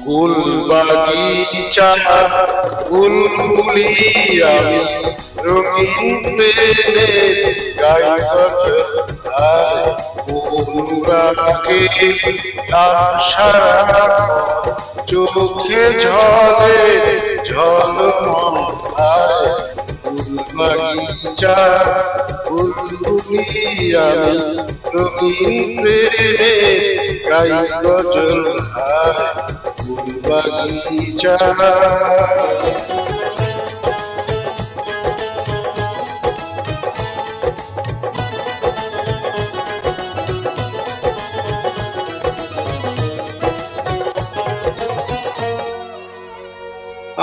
ফুল বাগিচা বুলবুলি আমি রঙিন প্রেমের গাই গজল আয় অনুরাগে আশারা চোখে ঝলে ঝলমল আয় ফুল বাগিচা বুলবুলি আমি রঙিন প্রেমের গাই গজল আয় ফুল বাগিচা।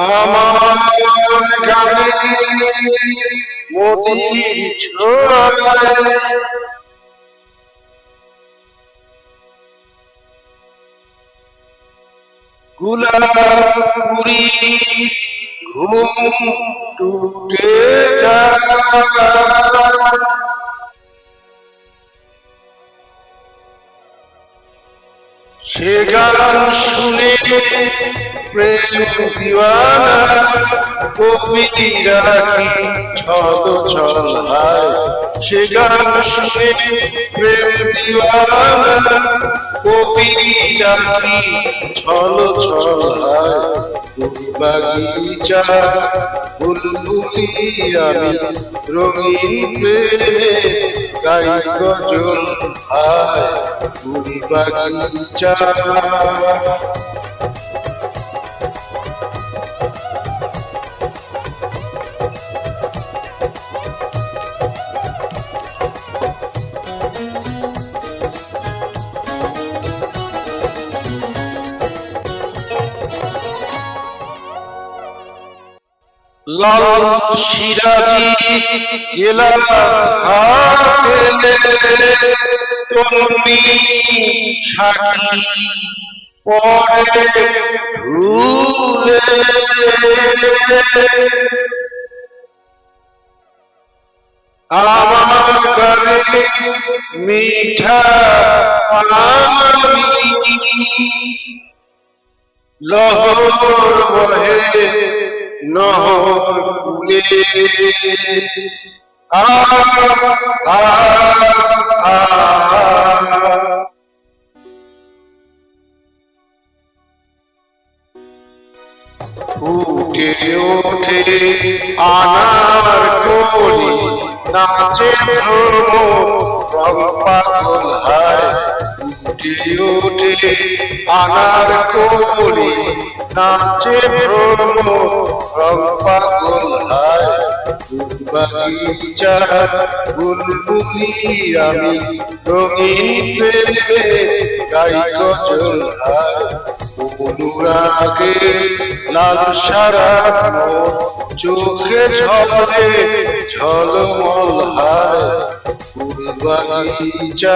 আমার গানে মোতি ছড়ায় গুলাপুরি ঘুম টুটে যায় সে গান শুনে প্রেম দিওয়ানা কবিরা কি ছল ছল হায় সে গান শুনে প্রেম দিওয়ানা কবিরা কি ছল ছল হায় ফুল বাগিচা বুলবুলি আমি রঙিন প্রেমে গাই গজল হায় ফুল বাগিচা। লাল সিরাজি গেলা হাতে তরুণী সাকি পরে ভুলে আমার গানে মিঠা পানি লহর বহে নহর কুলে ফুটে ওঠে আনার কলি নাচে রং পাগল হায় ফুটে ওঠে আনার কলি নাচে রং পাগল হায় ফুল বাগিচা বুলবুলি আমি রঙিন প্রেমে গাই গজল হায় অনুরাগে লাল সারা চোখে ঝলে ঝলমল হায় ফুল বাগিচা।